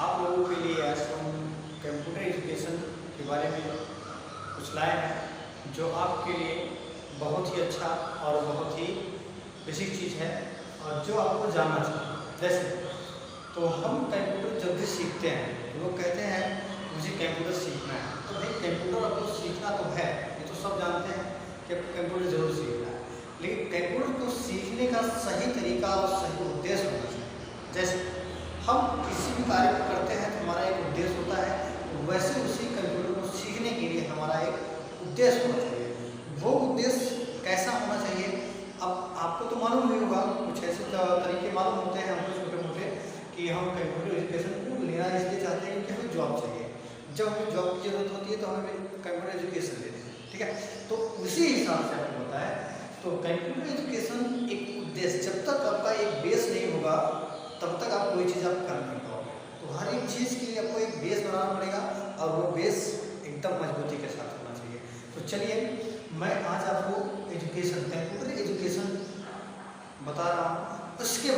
आप लोगों के लिए आज हम कंप्यूटर एजुकेशन के बारे में कुछ लाए हैं जो आपके लिए बहुत ही अच्छा और बहुत ही बेसिक चीज़ है और जो आपको जानना चाहिए। जैसे तो हम कंप्यूटर जब भी सीखते हैं तो लोग कहते हैं मुझे कंप्यूटर सीखना है, तो भाई कंप्यूटर आपको सीखना तो है, ये तो सब जानते हैं कि कंप्यूटर जरूर सीखना है, लेकिन कंप्यूटर को सीखने का सही तरीका और सही उद्देश्य होना चाहिए। जैसे हम किसी भी कार्य को करते हैं तो हमारा एक उद्देश्य होता है, वैसे उसी कंप्यूटर को सीखने के लिए हमारा एक उद्देश्य होना चाहिए। वो उद्देश्य कैसा होना चाहिए? अब आपको तो मालूम नहीं होगा, कुछ ऐसे तरीके मालूम होते हैं हमको छोटे मोटे कि हम कंप्यूटर एजुकेशन को लेना इसलिए चाहते हैं कि हमें जॉब चाहिए। जब हमें जॉब की जरूरत होती है तो हमें कंप्यूटर एजुकेशन लेते हैं, ठीक है। तो उसी हिसाब से आपको पता है, तो कंप्यूटर एजुकेशन एक उद्देश्य, जब तक आपका एक बेस नहीं होगा तब तक आप कोई चीज़ आप कर नहीं पाओगे। तो हर एक चीज़ के लिए आपको एक बेस बनाना पड़ेगा और वो बेस एकदम मजबूती के साथ होना चाहिए। तो चलिए मैं आज आपको एजुकेशन, कंप्यूटर एजुकेशन बता रहा हूँ। इसके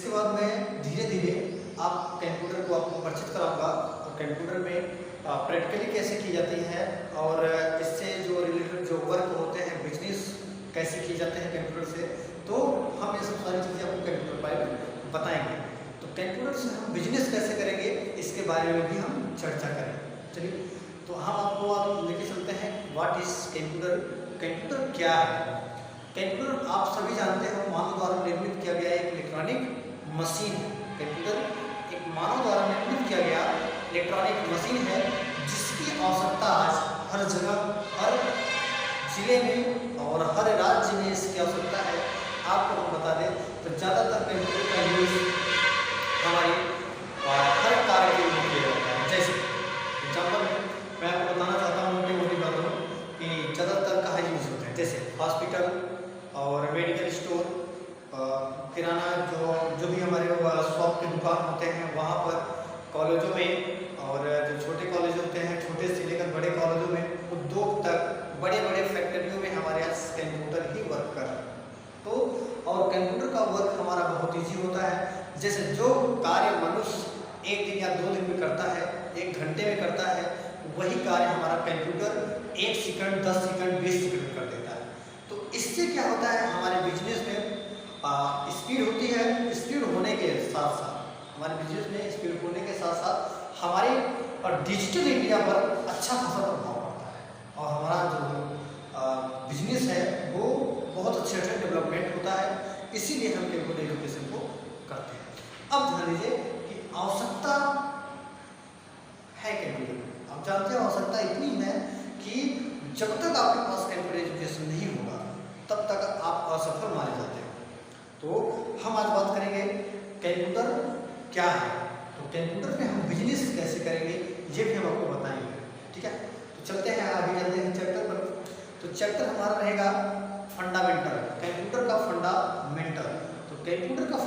बाद मैं धीरे धीरे आप कंप्यूटर को आपको परिचित कराऊंगा और कंप्यूटर में प्रैक्टिकली कैसे की जाती है और इससे जो रिलेटेड जो वर्क होते हैं, बिजनेस कैसे किए जाते हैं कंप्यूटर से, तो हम ये सब सारी चीज़ें आपको कंप्यूटर बारे में बताएंगे। तो कंप्यूटर से हम बिजनेस कैसे करेंगे इसके बारे में भी हम चर्चा करेंगे। चलिए तो हम आपको आप लेके चलते हैं व्हाट इज कंप्यूटर। कंप्यूटर क्या है? कंप्यूटर आप सभी जानते हैं मानव द्वारा निर्मित किया गया एक इलेक्ट्रॉनिक मशीन है। कंप्यूटर एक मानव द्वारा निर्मित किया गया इलेक्ट्रॉनिक मशीन है जिसकी आवश्यकता आज हर जगह, हर जिले में और हर राज्य में इसकी आवश्यकता है। आपको हम बता दें तो ज़्यादातर कंप्यूटर का यूज हमारे हर कार्य के लिए किया जाता है। जैसे एग्जाम्पल मैं आपको बताना चाहता हूँ मोटी मोटी बातों कि ज़्यादातर कहाँ यूज होते हैं, जैसे हॉस्पिटल और मेडिकल स्टोर, किराना जो भी हमारे शॉप के दुकान होते हैं वहाँ पर, कॉलेजों में, और जो छोटे कॉलेज होते हैं छोटे से लेकर बड़े कॉलेजों में, उद्योग तक, बड़े बड़े फैक्ट्रियों में हमारे यहाँ कंप्यूटर ही वर्क कर रहा है। तो और कंप्यूटर का वर्क हमारा बहुत ईजी होता है। जैसे जो कार्य मनुष्य 1 दिन या 2 दिन में करता है, 1 घंटे में करता है, वही कार्य हमारा कंप्यूटर 1 सेकंड, 10 सेकंड, 20 सेकंड में कर देता है। तो इससे क्या होता है, हमारे बिजनेस में स्पीड होती है। स्पीड होने के साथ साथ हमारे बिजनेस में स्पीड होने के साथ साथ हमारे डिजिटल इंडिया पर अच्छा खासा प्रभाव पड़ता है और हमारा जो बिजनेस है वो बहुत अच्छे डेवलपमेंट होता है। इसीलिए हम कंप्यूटर एजुकेशन को करते हैं। अब ध्यान दीजिए कि आवश्यकता है कंप्यूटर। आप जानते हैं आवश्यकता इतनी है कि जब तक आपके पास कंप्यूटर एजुकेशन नहीं होगा तब तक आप असफल माने जाते हैं। तो हम आज बात करेंगे कंप्यूटर क्या है, तो कंप्यूटर में हम बिजनेस कैसे करेंगे ये भी हम आपको बताएंगे, ठीक है। तो चलते हैं आगे, चलते हैं चैप्टर पर। तो चैप्टर हमारा रहेगा फंडामेंटल, कंप्यूटर का फंडामेंटल। तो कंप्यूटर का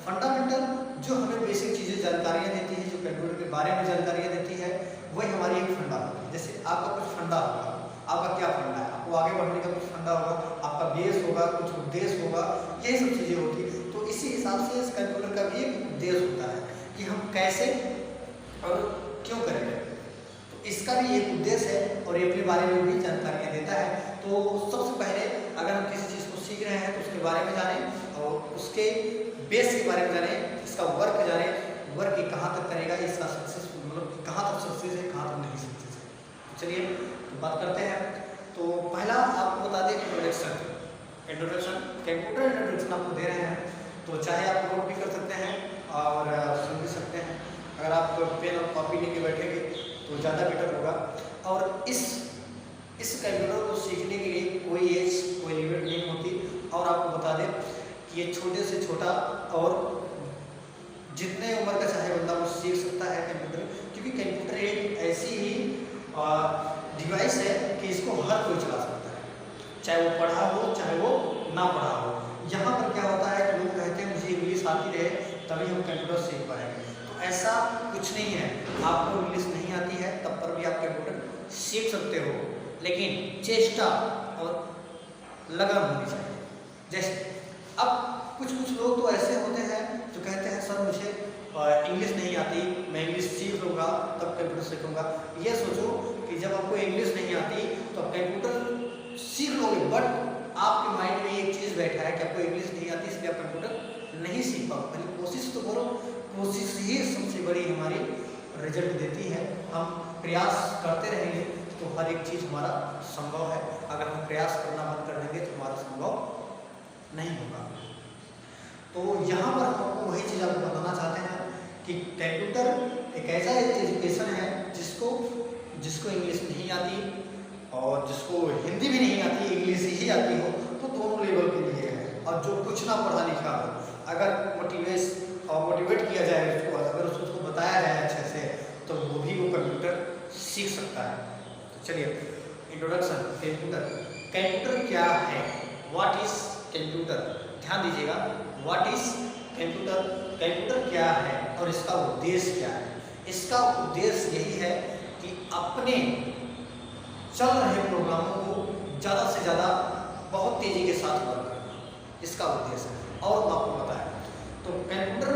फंडामेंटल जो हमें बेसिक चीज़ें जानकारियाँ देती है, जो कंप्यूटर के बारे में जानकारियाँ देती है, वही हमारी एक फंडा होती है। जैसे आपका कुछ फंडा होगा, आपका क्या फंडा है, आपको आगे बढ़ने का कुछ फंडा होगा, आपका बेस होगा, कुछ उद्देश्य होगा, यही सब चीज़ें होती है। तो इसी हिसाब से इस कंप्यूटर का भी एक उद्देश्य होता है कि हम कैसे और क्यों करेंगे। तो इसका भी एक उद्देश्य है और ये अपने बारे में भी जानकारियाँ देता है। तो सबसे पहले अगर हम किसी चीज़ को सीख रहे हैं तो उसके बारे में जानें और उसके बेस के बारे में जानें, इसका वर्क जानें, वर्क कहाँ तक करेगा, इसका सक्सेसफुल मतलब कहाँ तक सक्सेस है, कहाँ तक नहीं सक्सेस है। चलिए तो बात करते हैं। तो पहला आपको बता दें इंट्रोडक्शन। कंप्यूटर इंट्रोडक्शन आपको दे रहे हैं, तो चाहे आप नोट भी कर सकते हैं और सुन भी सकते हैं। अगर आप पेन और कॉपी लेके बैठेंगे तो ज़्यादा बेटर होगा। और इस कंप्यूटर को सीखने के लिए कोई एज, कोई लिमिट नहीं होती। और आपको बता दें कि ये छोटे से छोटा और जितने उम्र का चाहे बंदा वो सीख सकता है कंप्यूटर, क्योंकि कंप्यूटर एक ऐसी ही डिवाइस है कि इसको हर कोई चला सकता है, चाहे वो पढ़ा हो चाहे वो ना पढ़ा हो। यहाँ पर क्या होता है कि लोग कहते हैं मुझे इंग्लिश आती रहे तभी हम कंप्यूटर सीख पाएंगे, तो ऐसा कुछ नहीं है। आपको इंग्लिश नहीं आती है तब पर भी आप कंप्यूटर सीख सकते हो, लेकिन चेष्टा और लगन होनी चाहिए। जैसे अब कुछ लोग तो ऐसे होते हैं जो कहते हैं सर मुझे इंग्लिश नहीं आती, मैं इंग्लिश सीख लूँगा तब कंप्यूटर सीखूँगा। ये सोचो कि जब आपको इंग्लिश नहीं आती तो आप कंप्यूटर सीख लोगे, बट आपके माइंड में एक चीज़ बैठा है कि आपको इंग्लिश नहीं आती इसलिए आप कंप्यूटर नहीं सीख पाओ। पहले कोशिश तो करो, कोशिश ही सबसे बड़ी हमारी रिजल्ट देती है। हम प्रयास करते रहेंगे तो हर एक चीज़ हमारा संभव है। अगर हम प्रयास करना बंद कर देंगे तो हमारा संभव नहीं होगा। तो यहाँ पर हम आपको वही चीज़ आपको बताना चाहते हैं कि कंप्यूटर एक ऐसा एजुकेशन है जिसको इंग्लिश नहीं आती और जिसको हिंदी भी नहीं आती, इंग्लिश ही आती हो तो दोनों लेवल के लिए है। और जो कुछ ना पढ़ा लिखा हो, अगर मोटिवेट किया जाए उसको, अगर उसको बताया जाए अच्छे से तो वो कंप्यूटर सीख सकता है। तो चलिए इंट्रोडक्शन कंप्यूटर क्या है, व्हाट इज कंप्यूटर। ध्यान दीजिएगा, व्हाट इज कंप्यूटर क्या है और इसका उद्देश्य क्या है। इसका उद्देश्य यही है कि अपने चल रहे प्रोग्रामों को ज़्यादा से ज़्यादा बहुत तेज़ी के साथ वर्क करना, इसका उद्देश्य है। और आपको पता है तो कंप्यूटर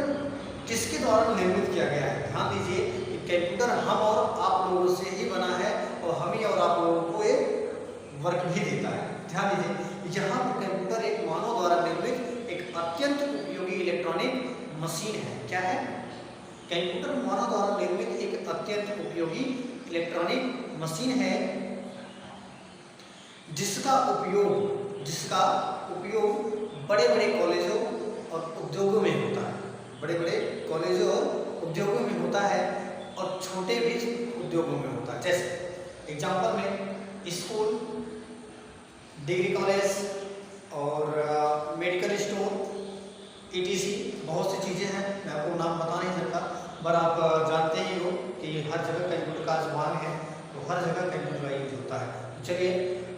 किसके द्वारा निर्मित किया गया है। ध्यान दीजिए कि कंप्यूटर हम और आप लोगों से ही बना है और हम ही और आप लोगों को एक वर्क भी देता है। ध्यान दीजिए, यहाँ पर कंप्यूटर एक मानव द्वारा निर्मित एक अत्यंत उपयोगी इलेक्ट्रॉनिक मशीन है। क्या है? कंप्यूटर मानव द्वारा निर्मित एक अत्यंत उपयोगी इलेक्ट्रॉनिक मशीन है जिसका उपयोग बड़े बड़े कॉलेजों और उद्योगों में होता है। बड़े बड़े कॉलेजों और उद्योगों में होता है और छोटे भी उद्योगों में होता है। जैसे एग्जांपल में स्कूल, डिग्री कॉलेज और मेडिकल स्टोर, ETC बहुत सी चीज़ें हैं, मैं आपको नाम बता नहीं सकता, पर आप जानते ही हो कि हर जगह कंप्यूटर का इस्तेमाल है तो हर जगह कंप्यूटर का यूज होता है। चलिए,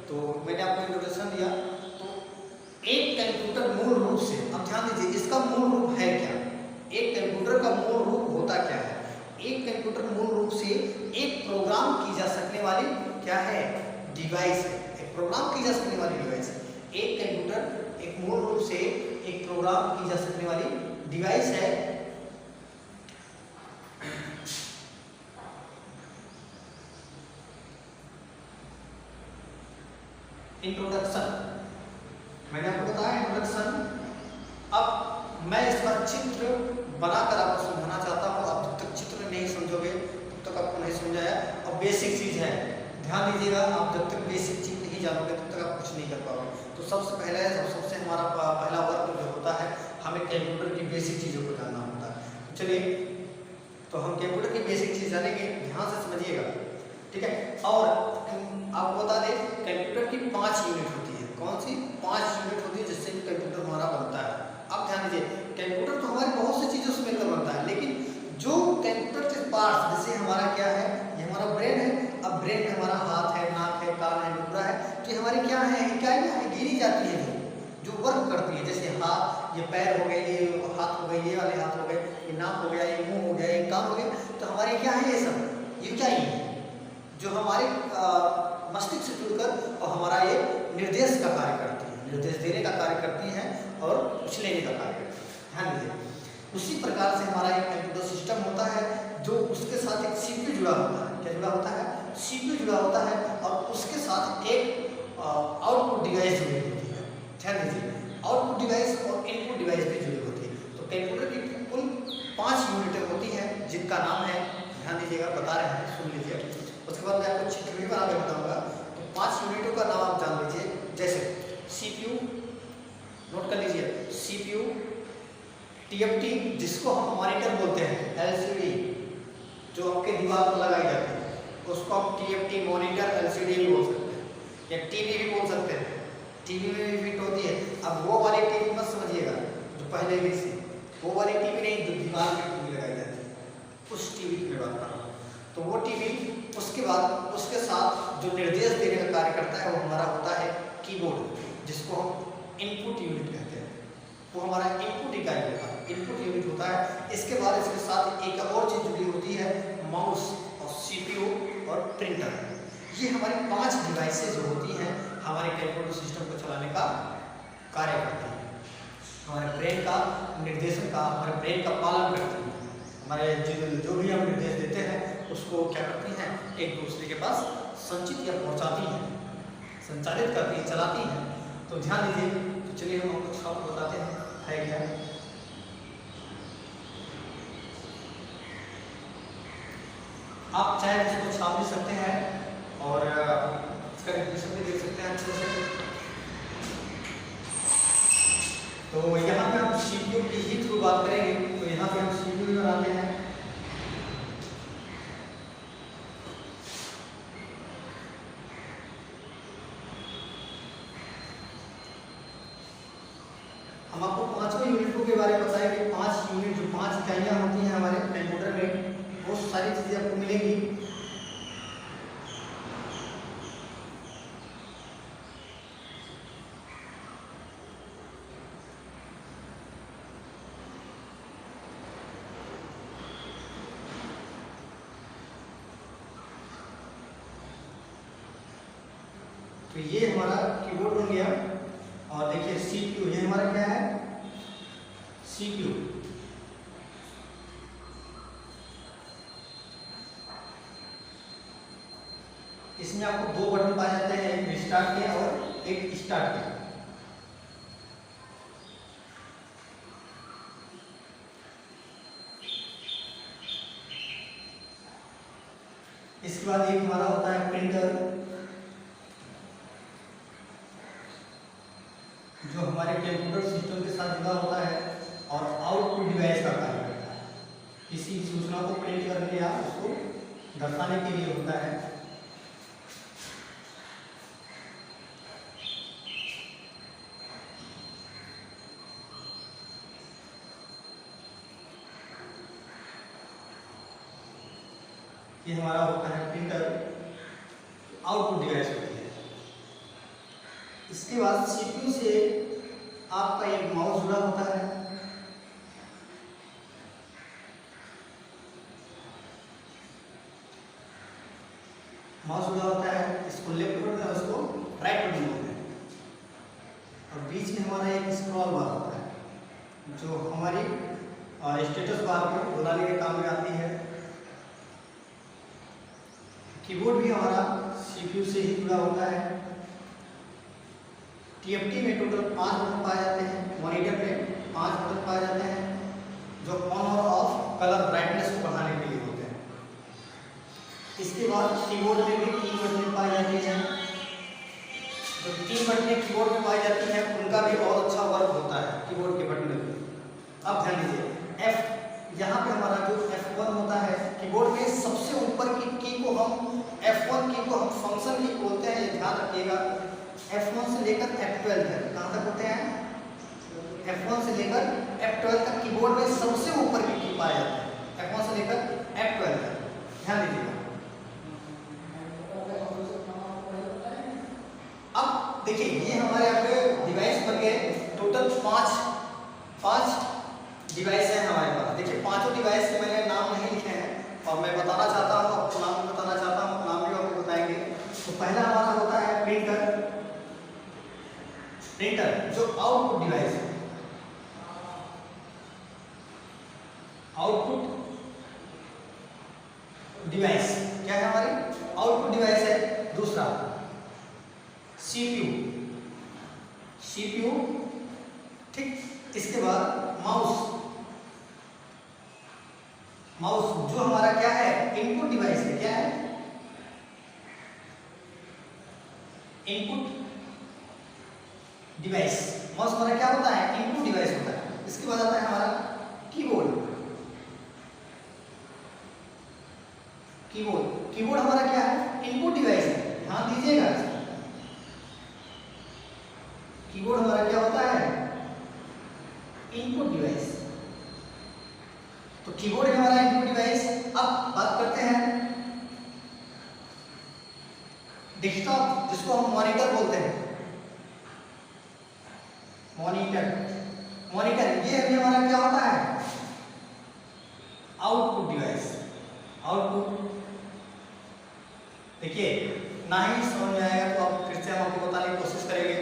तो मैंने आपको इंट्रोडक्शन दिया। तो एक कंप्यूटर मूल रूप से, अब ध्यान दीजिए, इसका मूल रूप है क्या, एक कंप्यूटर का मूल रूप होता क्या है। एक कंप्यूटर मूल रूप से एक प्रोग्राम की जा सकने वाली क्या है, डिवाइस है। एक प्रोग्राम की जा सकने वाली डिवाइस है। एक कंप्यूटर एक मूल रूप से एक प्रोग्राम की जा सकने वाली डिवाइस है। इंट्रोडक्शन मैंने आपको बताया, इंट्रोडक्शन। अब मैं इसका चित्र बनाकर आपको समझाना चाहता हूँ। आप जब तक चित्र नहीं समझोगे तब तक आपको नहीं समझाया। और बेसिक चीज़ है, ध्यान दीजिएगा, आप जब तक बेसिक चीज़ नहीं जानोगे तब तक आप कुछ नहीं कर पाओगे। तो सबसे हमारा पहला वर्क जो होता है, हमें कंप्यूटर की बेसिक चीज़ों को जानना होता है। चलिए, तो हम कंप्यूटर की बेसिक चीज़ जानेंगे, ध्यान से समझिएगा, ठीक है। और आपको बता दें, कंप्यूटर की 5 यूनिट होती है। कौन सी 5 यूनिट होती है जिससे कि कंप्यूटर हमारा बनता है। अब ध्यान दीजिए, कंप्यूटर तो हमारी बहुत सी चीज़ों से मिलकर बनता है, लेकिन जो कंप्यूटर के पार्ट्स, जैसे हमारा क्या है, ये हमारा ब्रेन है। अब ब्रेन में हमारा हाथ है, नाक है, कान है, टुकड़ा है, कि हमारी क्या है, इकाइयाँ हैं, गिनी जाती है जो वर्क करती है। जैसे हाथ, ये पैर हो गए, ये हाथ हो गए, ये वाले हाथ हो गए, ये नाक हो गया, ये मुंह हो गया, ये कान हो गया। तो हमारे क्या है, ये सब इकाई है जो हमारे मस्तिष्क से जुड़कर और हमारा ये निर्देश का कार्य करती है, निर्देश देने का कार्य करती है और कुछ लेने का कार्य करती है। ध्यान दीजिए, उसी प्रकार से हमारा एक कंप्यूटर सिस्टम होता है जो उसके साथ एक CPU जुड़ा होता है। क्या जुड़ा होता है? CPU जुड़ा होता है और उसके साथ एक आउटपुट डिवाइस जुड़ी होती है। ध्यान दीजिए, आउटपुट डिवाइस और इनपुट डिवाइस भी जुड़ी होती है। तो कंप्यूटर की कुल 5 यूनिटें होती हैं जिनका नाम है, ध्यान दीजिएगा, बता रहे हैं, सुन लीजिए। उसके बाद मैं आपको चित्र भी बना के बताऊंगा। तो 5 यूनिटों का नाम आप जान लीजिए। जैसे CPU, नोट कर लीजिए, CPU, TFT जिसको हम मॉनिटर बोलते हैं, LCD जो आपके दीवार पर लगाई जाती है उसको आप TFT मॉनिटर, LCD भी बोल सकते हैं, या TV भी बोल सकते हैं। TV में भी फिट होती है। अब वो वाली TV मत समझिएगा जो पहले भी थी, वो वाली TV नहीं जो दीवार में TV लगाई जाती है, उस TV की बात कर रहा हूँ। तो वो TV, उसके बाद उसके साथ जो निर्देश देने का कार्य करता है वो हमारा होता है कीबोर्ड, जिसको हम इनपुट यूनिट कहते हैं। वो हमारा इनपुट इकाई होता है, इनपुट यूनिट होता है। इसके बाद इसके साथ एक और चीज़ जुड़ी होती है, माउस और CPU और प्रिंटर। ये हमारी 5 डिवाइसेज जो होती हैं हमारे कंप्यूटर सिस्टम को चलाने का कार्य करती हैं, हमारे ब्रेन का निर्देशन का, हमारे ब्रेन का पालन करती हैं। हमारे जो भी हम निर्देश देते हैं उसको क्या करती हैं, एक दूसरे के पास संचित या पहुंचाती हैं, संचालित करती हैं, चलाती हैं। तो ध्यान दीजिए। तो चलिए हम कुछ आपको बताते हैं है क्या। आप चाहे इसको छाप भी सकते हैं और इसका डिस्क्रिप्शन भी देख सकते हैं अच्छे से। तो यहाँ पे हम CPU की ही थ्रू बात करेंगे। तो यहाँ पे हम CPU भी बनाते हैं। हम आपको पांचों यूनिटों के बारे में बताएंगे। 5 यूनिट जो 5 इकाइयाँ होती हैं हमारे कंप्यूटर में, बहुत सारी चीज़ें आपको मिलेंगी। तो ये हमारा कीबोर्ड बन गया। और देखिए CPU, ये हमारा क्या है, CPU। इसमें आपको 2 बटन पाए जाते हैं, एक रिस्टार्ट के और एक स्टार्ट के। इसके बाद एक हमारा होता है प्रिंटर, जो हमारे कंप्यूटर सिस्टम के साथ जुड़ा होता है और आउटपुट डिवाइस का कार्य करता है। किसी सूचना को प्रिंट करने या उसको दर्शाने के लिए होता है। ये हमारा होता है प्रिंटर, आउटपुट डिवाइस होती है। इसके बाद CPU से आपका एक माउस जुड़ा होता है। माउस जुड़ा होता है, इसको लेफ्ट बटन है, उसको राइट बटन बोलते हैं। और बीच में हमारा एक स्क्रॉल बार होता है, जो हमारी स्टेटस बार को बुलाने के काम में आती है। कीबोर्ड भी हमारा CPU से ही जुड़ा होता है। TFT में टोटल 5 बटन पाए जाते हैं। मॉनिटर पे 5 बटन पाए जाते हैं, जो ऑन और ऑफ कलर ब्राइटनेस को बढ़ाने के लिए होते हैं। इसके बाद कीबोर्ड में भी 3 बटन पाई जाती हैं। जो 3 बटनें कीबोर्ड में पाई जाती हैं उनका भी और अच्छा वर्क होता है कीबोर्ड के बटन में। अब ध्यान दीजिए, यहाँ पे हमारा जो F1 होता है, कीबोर्ड में सबसे ऊपर की की को हम F1 की को हम फंक्शन की बोलते हैं। ये ध्यान रखिएगा। F1 से लेकर F12 तक कहाँ तक होते हैं, F1 से लेकर F12 तक कीबोर्ड में सबसे ऊपर की पाए जाते हैं। F1 से लेकर F12 तक ध्यान दीजिएगा। अब देखिए, ये हमारे यहाँ पे डिवाइस बन गए। टोटल 5 डिवाइस हैं हमारे पास। देखिए, पांचों डिवाइस के मैंने नाम नहीं लिखे हैं और मैं बताना चाहता हूँ, आपको नाम भी बताना चाहता हूँ, नाम भी आपको बताएंगे। तो पहला हमारा होता है प्रिंटर, जो आउटपुट डिवाइस है। आउटपुट डिवाइस क्या है, हमारी आउटपुट डिवाइस है। दूसरा CPU, ठीक। इसके बाद माउस जो हमारा क्या है, इनपुट डिवाइस है। क्या है, इनपुट डिवाइस। माउस हमारा क्या होता है, इनपुट डिवाइस होता है। इसके बाद आता है हमारा कीबोर्ड हमारा क्या है, इनपुट डिवाइस है। ध्यान दीजिएगा, कीबोर्ड हमारा क्या होता है, इनपुट डिवाइस। तो कीबोर्ड है हमारा इनपुट डिवाइस। अब बात करते हैं डेस्कटॉप, जिसको हम मॉनिटर बोलते हैं। मॉनिटर ये भी हमारा क्या होता है, आउटपुट डिवाइस। आउटपुट देखिए, ना ही समझ में आएगा तो आप फिर से हम आपको बताने की कोशिश करेंगे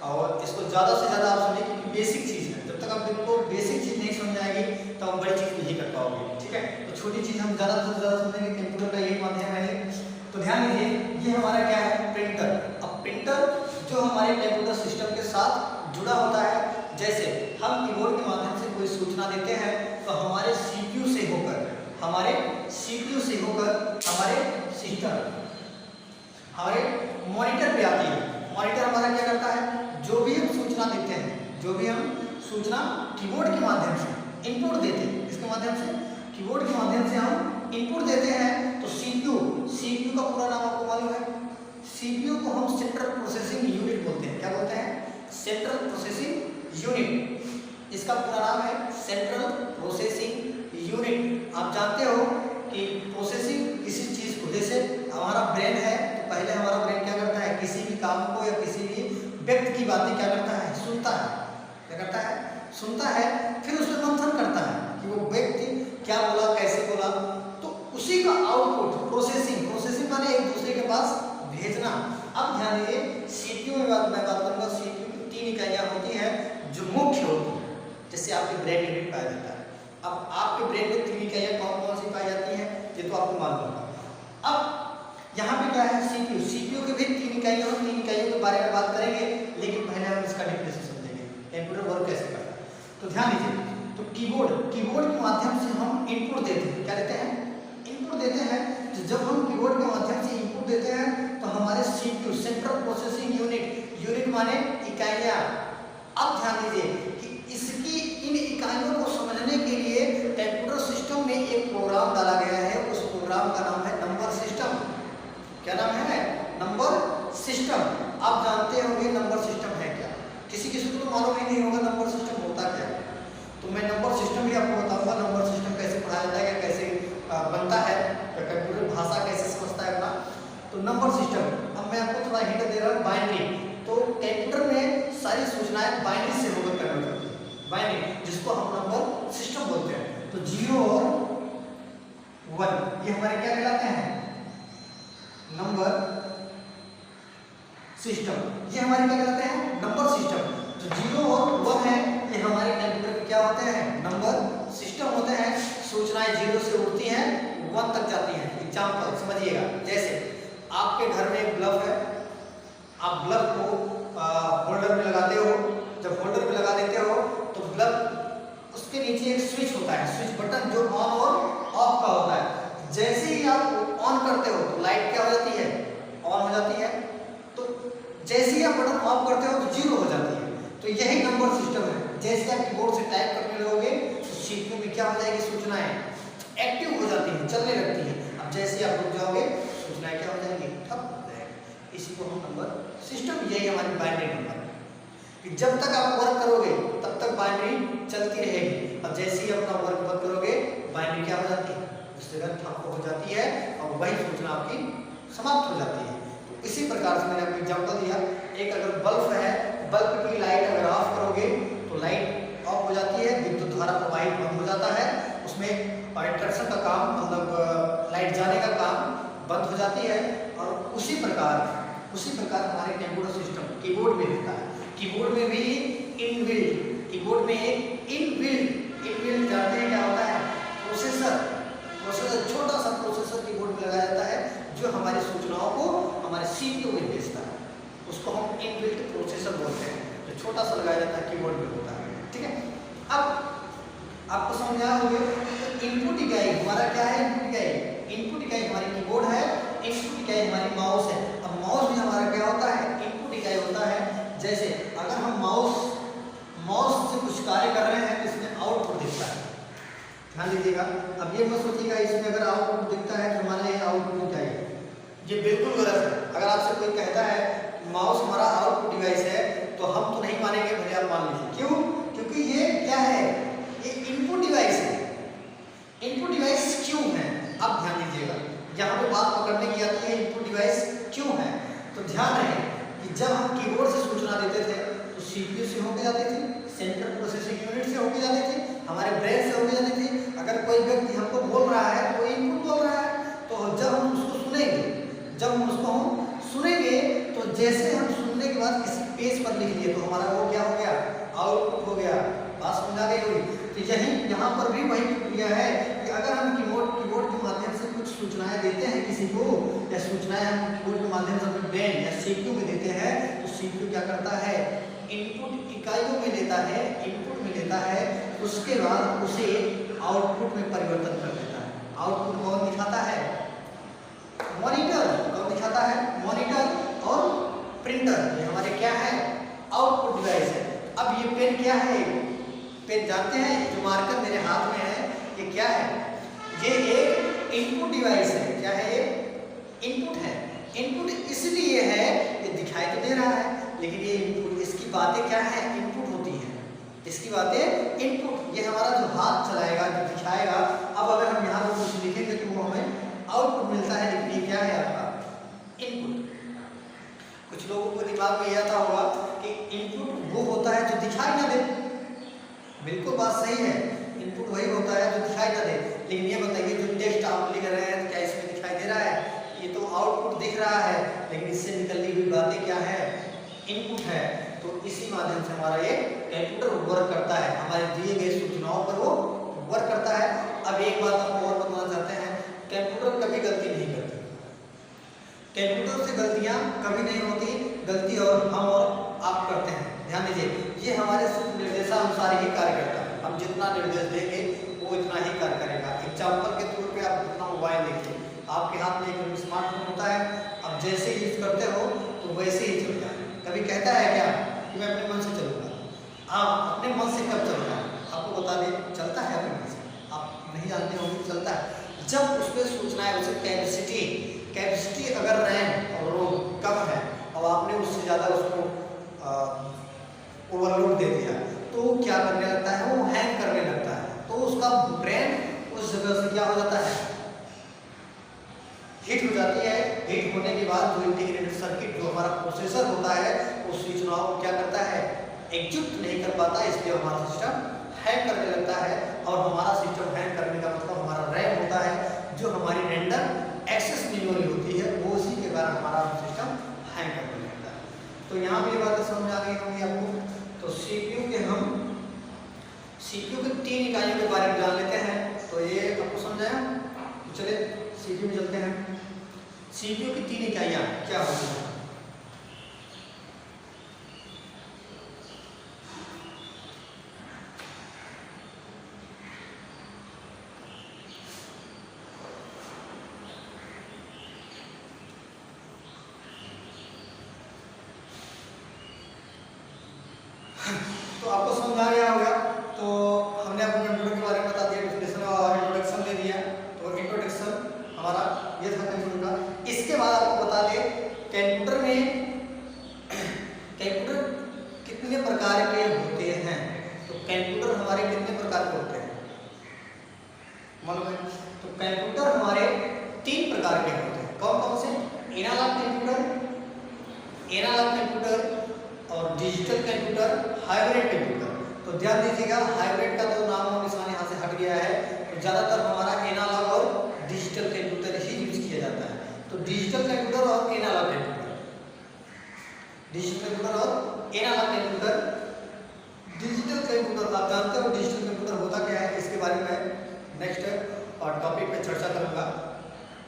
और इसको ज़्यादा से ज़्यादा आप समझिए, क्योंकि बेसिक चीज़ है। जब तक आप इनको बेसिक चीज़ नहीं समझ आएगी तो हम बड़ी चीज़ नहीं कर पाओगे। ठीक है, चीज़ हम ज़्यादा से ज़्यादा समझेंगे, कंप्यूटर का यही माध्यम है। तो ध्यान दीजिए, ये हमारा क्या है, प्रिंटर। अब प्रिंटर जो हमारे कंप्यूटर सिस्टम के साथ जुड़ा होता है, जैसे हम कीबोर्ड के माध्यम से कोई सूचना देते हैं तो हमारे सीपीयू से होकर हमारे सिस्टम हमारे मॉनिटर पे आती है। मॉनिटर हमारा क्या करता है, जो भी हम सूचना देते हैं, जो भी हम सूचना कीबोर्ड के माध्यम से इनपुट देते हैं, इसके माध्यम से कीबोर्ड के माध्यम से हम इनपुट देते हैं, तो सीपीयू का पूरा नाम आपको मालूम है। सीपीयू को हम सेंट्रल प्रोसेसिंग यूनिट बोलते हैं। क्या बोलते हैं? Central processing unit. इसका पूरा नाम है सेंट्रल प्रोसेसिंग यूनिट। आप जानते हो कि प्रोसेसिंग किसी चीज को, जैसे हमारा ब्रेन है, तो पहले हमारा ब्रेन क्या करता है, किसी भी काम को या किसी भी व्यक्ति की बातें क्या करता है, सुनता है। क्या करता है? सुनता है, फिर उसमें मंथन करता है कि वो व्यक्ति क्या बोला, कैसे बोला, तो उसी का आउटपुट प्रोसेसिंग माने एक दूसरे के पास भेजना। अब ध्यान दीजिए, सीपीयू में मैं बात करूंगा। सीपीयू की 3 इकाइयां होती हैं जो मुख्य होती है, जैसे आपके ब्रेन यूनिट पाया जाता है। अब आपके ब्रेन में 3 इकाइयां कौन कौन सी पाई जाती हैं, ये तो आपको मालूम होगा। अब यहाँ पे क्या है, सीपीयू की भी 3 इकाइयां और 3 इकाइयों के बारे में बात करेंगे, लेकिन पहले हम इसका डेफिनेशन समझेंगे, कंप्यूटर वर्क कैसे करता है। तो ध्यान दीजिए, तो कीबोर्ड के माध्यम से हम इनपुट देते हैं। क्या देते हैं? इनपुट देते हैं। तो जब हम कीबोर्ड के माध्यम से इनपुट देते हैं तो हमारे सीपीयू सेंट्रल प्रोसेसिंग यूनिट माने इकाइयां। अब ध्यान दीजिए कि इन इकाइयों को समझने के लिए कंप्यूटर सिस्टम में एक प्रोग्राम डाला गया है। उस प्रोग्राम का नाम है नंबर सिस्टम। क्या नाम है? Number system. आप जानते होंगे नंबर सिस्टम है क्या? किसी को तो मालूम ही नहीं होगा नंबर सिस्टम होता क्या है। तो मैं नंबर सिस्टम भी आपको बताऊंगा, नंबर सिस्टम कैसे पढ़ाया जाता है, कैसे बनता है, कंप्यूटर भाषा कैसे समझता है अपना। तो नंबर सिस्टम, अब मैं आपको थोड़ा हिंट दे रहा हूँ, बाइनरी। तो कंप्यूटर में सारी सूचनाएं बाइनरी से होकर कन्वर्ट होती है, बाइनरी, जिसको हम नंबर सिस्टम बोलते हैं। तो 0 और 1 ये हमारे क्या कहलाते हैं? Number system. ये हमारे क्या कहलाते हैं? Number system. जो 0 और 1 है, ये हमारे कंप्यूटर में क्या होते हैं? नंबर सिस्टम होते हैं। सूचनाएं 0 से उठती हैं, 1 तक जाती हैं। एग्जाम्पल समझिएगा, जैसे आपके घर में एक बल्ब है, आप बल्ब को होल्डर में लगाते हो। जब होल्डर में लगा देते हो तो बल्ब, उसके नीचे एक स्विच होता है, स्विच बटन जो ऑन और ऑफ का होता है। जैसे ही आप ऑन करते हो तो लाइट क्या हो जाती है? ऑन हो जाती है। तो जैसे ही आप बटन ऑफ करते हो तो 0 हो जाती है। तो यही नंबर सिस्टम है। जैसे आप कीबोर्ड से टाइप करने लगोगे तो सीपीयू में क्या हो जाएगी? सूचनाएं एक्टिव हो जाती हैं, चलने लगती हैं। अब जैसे आप रुक जाओगे, सूचनाएं क्या हो जाएंगी? ठप हो जाएगी। इसी को हम नंबर सिस्टम, यही हमारी बाइनरी नंबर है कि जब तक आप वर्क करोगे तब तक बाइनरी चलती रहेगी। अब जैसे ही अपना वर्क बंद करोगे, बाइनरी क्या हो जाती है? उस जगह ठप हो जाती है और वही सूचना आपकी समाप्त हो जाती है। तो इसी प्रकार से मैंने आपको एग्जाम्पल दिया। एक अगर बल्ब है, बल्ब की लाइट अगर ऑफ करोगे तो लाइट ऑफ हो जाती है, विद्युत धारा प्रवाहित बंद हो जाता है, उसमें इंस्ट्रक्शन का काम, मतलब लाइट जाने का काम बंद हो जाती है। और उसी प्रकार हमारे कंप्यूटर सिस्टम कीबोर्ड में होता है। कीबोर्ड में भी कीबोर्ड में एक इनबिल्ट जानते हैं क्या होता है? प्रोसेसर। छोटा सा प्रोसेसर कीबोर्ड में लगाया जाता है, जो हमारी सूचनाओं को हमारे सीपीयू में भेजता है। उसको हम इनबिल्ट प्रोसेसर बोलते हैं, जो छोटा सा लगाया जाता है, कीबोर्ड में होता है। ठीक है, अब आपको समझ आया होगा। तो इनपुट इकाई हमारा क्या है? इनपुट इकाई हमारी कीबोर्ड है, इनपुट इकाई हमारी माउस है। अब माउस भी हमारा क्या होता है? इनपुट इकाई होता है। जैसे अगर हम माउस से कुछ कार्य कर रहे हैं तो इसमें आउटपुट दिखता है। ध्यान दीजिएगा, अब ये मत सोचिएगा इसमें अगर आउटपुट दिखता है तो हमारा ये आउटपुट क्या है, ये बिल्कुल गलत है। अगर आपसे कोई कहता है माउस हमारा आउटपुट डिवाइस है तो हम तो नहीं मानेंगे, भले आप मान लीजिए। क्यों? क्योंकि ये क्या है? ये इनपुट डिवाइस है। इनपुट डिवाइस क्यों है? अब ध्यान दीजिएगा, यहाँ पे बात पकड़ने की आती है इनपुट डिवाइस क्यों है। तो ध्यान रहे कि जब हम कीबोर्ड से सूचना देते थे तो सीपीयू से होके जाती थी, सेंट्रल प्रोसेसिंग यूनिट से होके जाती थी, हमारे ब्रेन से होके जाती थी। अगर कोई व्यक्ति हमको बोल रहा है तो इनपुट बोल रहा है, तो जब हम उसको सुनेंगे तो जैसे हम सुनने के बाद किसी पेज पर लिख लिए तो हमारा वो क्या हो गया? आउटपुट हो गया। बात समझ आ गई होगी। तो यहाँ पर भी वही प्रक्रिया है कि अगर हम कीबोर्ड के सूचनाएं देते हैं किसी को, या सूचनाएं हम कीबोर्ड के माध्यम से अपने ब्रेन या सीपीयू में देते हैं, तो सीपीयू क्या करता है, इनपुट इकाइयों में लेता है, इनपुट में लेता है, उसके बाद उसे आउटपुट में परिवर्तन कर देता है। आउटपुट कौन दिखाता है, मॉनिटर। कौन दिखाता है, मॉनिटर और प्रिंटर। ये हमारे क्या है, आउटपुट डिवाइस है। अब ये पेन क्या है, पेन जानते हैं, जो मार्कर मेरे हाथ में है ये क्या है, ये एक इनपुट डिवाइस है। क्या है ये, इनपुट है। इनपुट इसलिए है, ये दिखाई तो दे रहा है लेकिन ये इनपुट, इसकी बातें क्या है, इनपुट होती हैं, इसकी बातें इनपुट। ये हमारा जो हाथ चलाएगा, जो दिखाएगा। अब अगर हम यहाँ पर कुछ लिखेंगे तो वो हमें आउटपुट मिलता है, लेकिन ये क्या है आपका इनपुट। कुछ लोगों को दिमाग में यह आता होगा कि इनपुट वो होता है जो दिखाई ना दे। बिल्कुल बात सही है, इनपुट वही होता है जो दिखाई ना दे। लेकिन ये बताइए, जो टेक्स्ट आप लिख रहे हैं क्या इसमें दिखाई दे रहा है, ये तो आउटपुट दिख रहा है, लेकिन इससे निकलनी हुई बातें क्या है, इनपुट है। तो इसी माध्यम से हमारा ये कंप्यूटर वर्क करता है, हमारे दिए गए सूचनाओं पर वो वर्क करता है। अब एक बात हम और बताना चाहते हैं, कंप्यूटर कभी गलती नहीं करता। कंप्यूटर से गलतियां कभी नहीं होती, गलती और हम और आप करते हैं। ध्यान दीजिए, ये हमारे निर्देशानुसार ही कार्य करता है। हम जितना निर्देश देंगे वो इतना ही कार्य करेगा। एग्जाम्पल के तौर पे आप जितना मोबाइल देखिए, आपके हाथ में एक स्मार्टफोन होता है, अब जैसे यूज करते हो तो वैसे ही चलता है। कभी कहता है क्या कि मैं अपने मन से चलूंगा? आप अपने मन से कब चलता है, आपको बता दें, चलता है अपने मन से। आप नहीं जानते होंगे, चलता है जब उसमें सूचनाएं, उसे कैपेसिटी अगर रैम और रोम कम है और आपने उससे ज़्यादा उसको ओवरलोड दे दिया, तो क्या करने लगता है, वो हैंग करने लगता है। तो उसका ब्रेन उस जगह से क्या हो जाता है, हीट हो जाती है। हीट होने के बाद जो इंटीग्रेटेड सर्किट, जो हमारा प्रोसेसर होता है, उस सूचनाओं को क्या करता है, एग्जीक्यूट नहीं कर पाता, इसलिए हमारा सिस्टम हैंग करने लगता है। और हमारा सिस्टम हैंग करने का मतलब हमारा रैम होता है, जो हमारी रेंडम एक्सेस मेमोरी होती है, वो उसी के कारण हमारा सिस्टम हैंग करने लगता है। तो यहाँ भी ये बातें समझ आ गई होंगी आपको। तो सीपीयू के तीन इकाइयों के बारे में जान लेते हैं। तो ये आपको समझाया, तो चलिए सीपीयू में चलते हैं। सीपीयू की तीन इकाइयाँ क्या होती हैं? तो आपको समझ आ गया होगा। तो हमने आपको कंप्यूटर के बारे में बता दिया, डेफिनेशन और इंट्रोडक्शन दे दिया। तो इंट्रोडक्शन हमारा ये था कंप्यूटर का। इसके बाद आपको बता दें कंप्यूटर कितने प्रकार के होते हैं। तो कंप्यूटर हमारे कितने प्रकार के होते हैं मालूम है? तो कंप्यूटर हमारे तीन प्रकार के होते हैं। कौन कौन से? एनालॉग कंप्यूटर और डिजिटल कंप्यूटर, हाइब्रिड कंप्यूटर। तो ध्यान दीजिएगा, हाइब्रिड का तो नाम और निशान यहाँ से हट गया है। तो ज़्यादातर हमारा एनालॉग और डिजिटल कंप्यूटर ही यूज किया जाता है। तो डिजिटल कंप्यूटर और एनालॉग कंप्यूटर, डिजिटल कंप्यूटर और एनालॉग कंप्यूटर। डिजिटल कंप्यूटर आप जानते हो डिजिटल कंप्यूटर होता क्या है, इसके बारे में नेक्स्ट टॉपिक पे चर्चा करूँगा।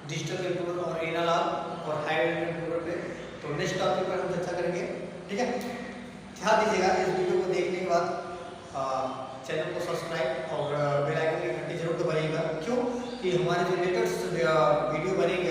डिजिटल कंप्यूटर और एनालॉग और हाइब्रिड कंप्यूटर पे, तो नेक्स्ट टॉपिक पर हम चर्चा करेंगे, ठीक है। ध्यान दीजिएगा, इस वीडियो को देखने के बाद चैनल को सब्सक्राइब और बेल आइकन की घंटी जरूर दबाइएगा। क्यों कि हमारे जो लेटेस्ट वीडियो बनेंगे